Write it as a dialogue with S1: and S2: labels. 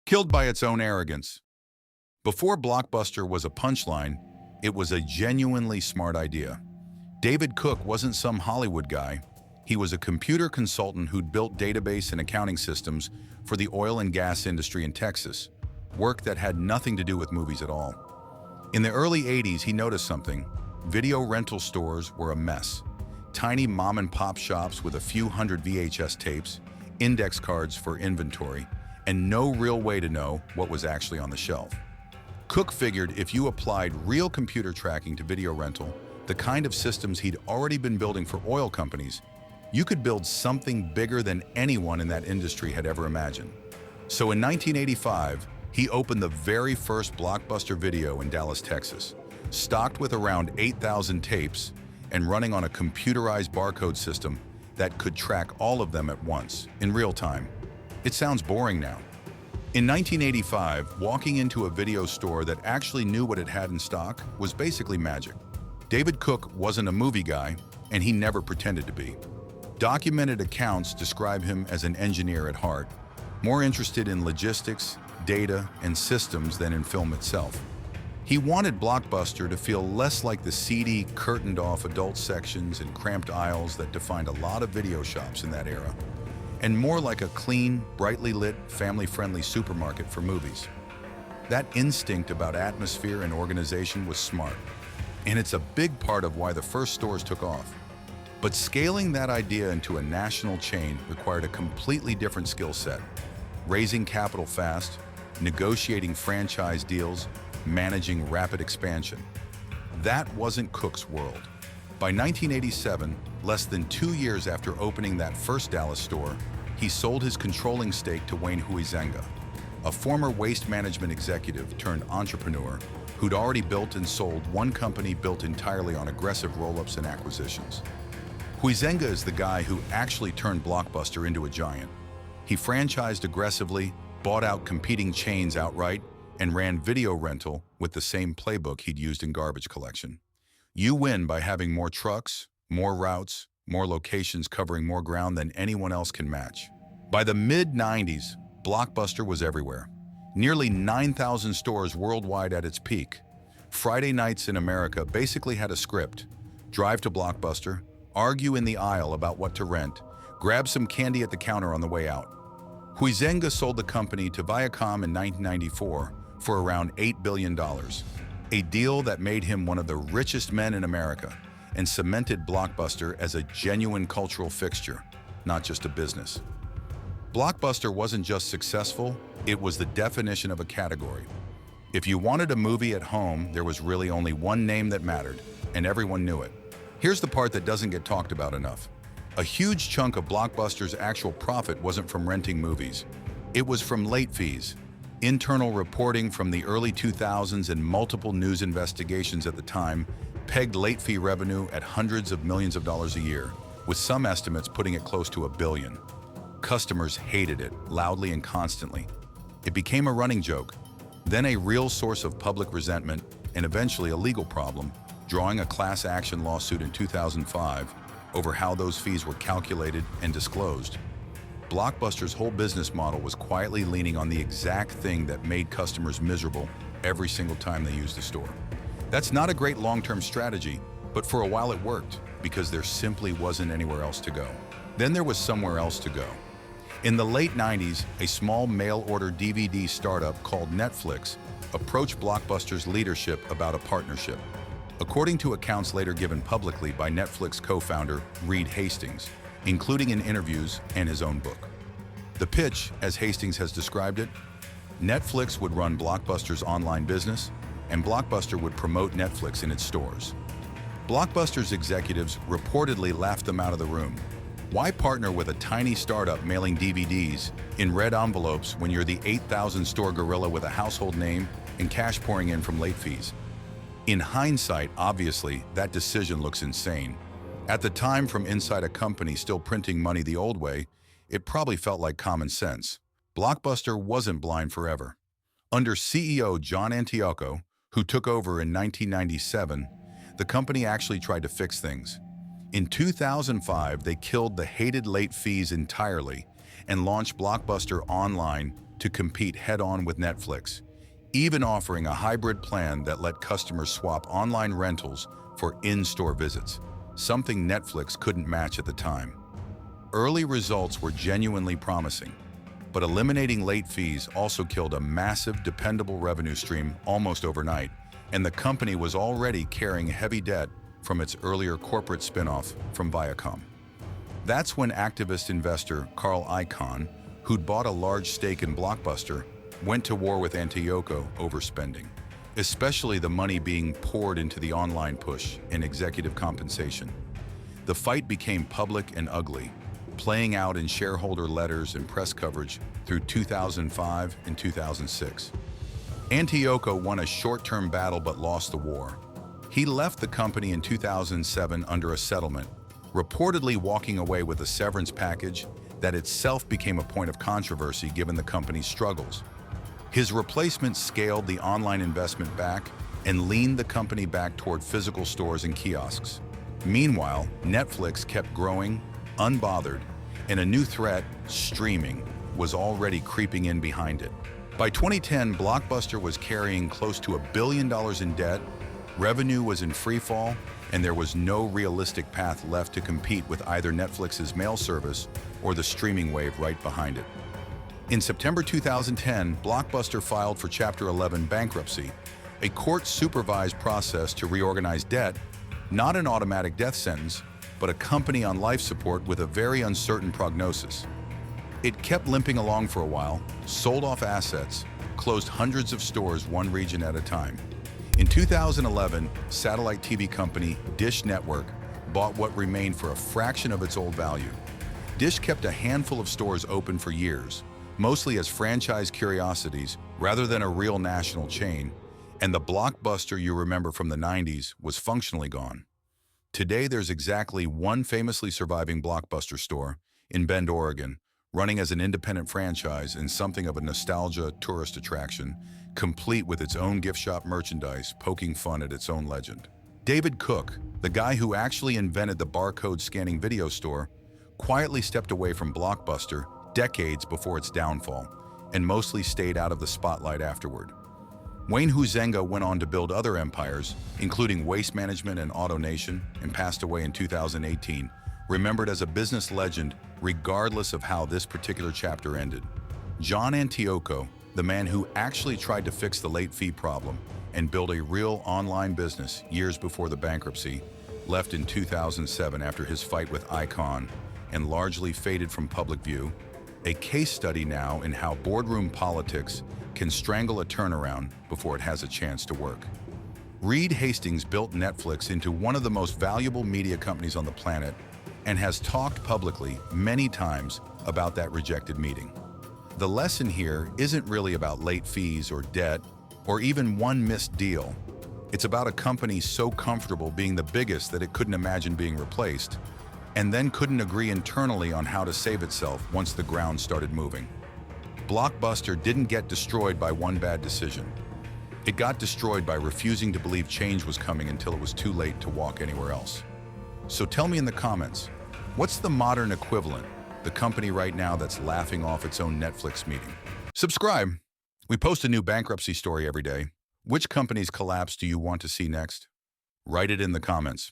S1: killed by its own arrogance. Before Blockbuster was a punchline, it was a genuinely smart idea. David Cook wasn't some Hollywood guy. He was a computer consultant who'd built database and accounting systems for the oil and gas industry in Texas, work that had nothing to do with movies at all. In the early 80s, he noticed something. Video rental stores were a mess. Tiny mom-and-pop shops with a few hundred VHS tapes, index cards for inventory, and no real way to know what was actually on the shelf. Cook figured if you applied real computer tracking to video rental, the kind of systems he'd already been building for oil companies, you could build something bigger than anyone in that industry had ever imagined. So in 1985, he opened the very first Blockbuster Video in Dallas, Texas, stocked with around 8,000 tapes and running on a computerized barcode system that could track all of them at once, in real time. It sounds boring now. In 1985, walking into a video store that actually knew what it had in stock was basically magic. David Cook wasn't a movie guy, and he never pretended to be. Documented accounts describe him as an engineer at heart, more interested in logistics, data, and systems than in film itself. He wanted Blockbuster to feel less like the seedy, curtained-off adult sections and cramped aisles that defined a lot of video shops in that era, and more like a clean, brightly lit, family-friendly supermarket for movies. That instinct about atmosphere and organization was smart, and it's a big part of why the first stores took off. But scaling that idea into a national chain required a completely different skill set. Raising capital fast, negotiating franchise deals, managing rapid expansion. That wasn't Cook's world. By 1987, less than 2 years after opening that first Dallas store, he sold his controlling stake to Wayne Huizenga, a former waste management executive turned entrepreneur who'd already built and sold one company built entirely on aggressive roll-ups and acquisitions. Huizenga is the guy who actually turned Blockbuster into a giant. He franchised aggressively, bought out competing chains outright, and ran video rental with the same playbook he'd used in garbage collection. You win by having more trucks, more routes, more locations covering more ground than anyone else can match. By the mid-90s, Blockbuster was everywhere. Nearly 9,000 stores worldwide at its peak. Friday nights in America basically had a script. Drive to Blockbuster, argue in the aisle about what to rent, grab some candy at the counter on the way out. Huizenga sold the company to Viacom in 1994 for around $8 billion, a deal that made him one of the richest men in America and cemented Blockbuster as a genuine cultural fixture, not just a business. Blockbuster wasn't just successful, it was the definition of a category. If you wanted a movie at home, there was really only one name that mattered, and everyone knew it. Here's the part that doesn't get talked about enough. A huge chunk of Blockbuster's actual profit wasn't from renting movies. It was from late fees. Internal reporting from the early 2000s and multiple news investigations at the time pegged late fee revenue at hundreds of millions of dollars a year, with some estimates putting it close to $1 billion. Customers hated it, loudly and constantly. It became a running joke, then a real source of public resentment, and eventually a legal problem, drawing a class action lawsuit in 2005 over how those fees were calculated and disclosed. Blockbuster's whole business model was quietly leaning on the exact thing that made customers miserable every single time they used the store. That's not a great long-term strategy, but for a while it worked because there simply wasn't anywhere else to go. Then there was somewhere else to go. In the late 90s, a small mail-order DVD startup called Netflix approached Blockbuster's leadership about a partnership. According to accounts later given publicly by Netflix co-founder Reed Hastings, including in interviews and his own book. The pitch, as Hastings has described it, Netflix would run Blockbuster's online business, and Blockbuster would promote Netflix in its stores. Blockbuster's executives reportedly laughed them out of the room. Why partner with a tiny startup mailing DVDs in red envelopes when you're the 8,000 store gorilla with a household name and cash pouring in from late fees? In hindsight, obviously, that decision looks insane. At the time, from inside a company still printing money the old way, it probably felt like common sense. Blockbuster wasn't blind forever. Under CEO John Antioco, who took over in 1997, the company actually tried to fix things. In 2005, they killed the hated late fees entirely and launched Blockbuster Online to compete head-on with Netflix, even offering a hybrid plan that let customers swap online rentals for in-store visits, something Netflix couldn't match at the time. Early results were genuinely promising, but eliminating late fees also killed a massive, dependable revenue stream almost overnight, and the company was already carrying heavy debt from its earlier corporate spinoff from Viacom. That's when activist investor Carl Icahn, who'd bought a large stake in Blockbuster, went to war with Antioco over spending, especially the money being poured into the online push and executive compensation. The fight became public and ugly, playing out in shareholder letters and press coverage through 2005 and 2006. Antioco won a short-term battle but lost the war. He left the company in 2007 under a settlement, reportedly walking away with a severance package that itself became a point of controversy given the company's struggles. His replacement scaled the online investment back and leaned the company back toward physical stores and kiosks. Meanwhile, Netflix kept growing, unbothered, and a new threat, streaming, was already creeping in behind it. By 2010, Blockbuster was carrying close to $1 billion in debt, revenue was in freefall, and there was no realistic path left to compete with either Netflix's mail service or the streaming wave right behind it. In September 2010, Blockbuster filed for Chapter 11 bankruptcy, a court-supervised process to reorganize debt, not an automatic death sentence, but a company on life support with a very uncertain prognosis. It kept limping along for a while, sold off assets, closed hundreds of stores one region at a time. In 2011, satellite TV company Dish Network bought what remained for a fraction of its old value. Dish kept a handful of stores open for years, mostly as franchise curiosities rather than a real national chain, and the Blockbuster you remember from the 90s was functionally gone. Today, there's exactly one famously surviving Blockbuster store in Bend, Oregon, running as an independent franchise and something of a nostalgia tourist attraction, complete with its own gift shop merchandise, poking fun at its own legend. David Cook, the guy who actually invented the barcode scanning video store, quietly stepped away from Blockbuster decades before its downfall, and mostly stayed out of the spotlight afterward. Wayne Huizenga went on to build other empires, including Waste Management and AutoNation, and passed away in 2018, remembered as a business legend regardless of how this particular chapter ended. John Antioco, the man who actually tried to fix the late fee problem and build a real online business years before the bankruptcy, left in 2007 after his fight with Icahn and largely faded from public view, a case study now in how boardroom politics can strangle a turnaround before it has a chance to work. Reed Hastings built Netflix into one of the most valuable media companies on the planet and has talked publicly many times about that rejected meeting. The lesson here isn't really about late fees or debt or even one missed deal. It's about a company so comfortable being the biggest that it couldn't imagine being replaced, and then couldn't agree internally on how to save itself once the ground started moving. Blockbuster didn't get destroyed by one bad decision. It got destroyed by refusing to believe change was coming until it was too late to walk anywhere else. So tell me in the comments, what's the modern equivalent, the company right now that's laughing off its own Netflix meeting? Subscribe. We post a new bankruptcy story every day. Which company's collapse do you want to see next? Write it in the comments.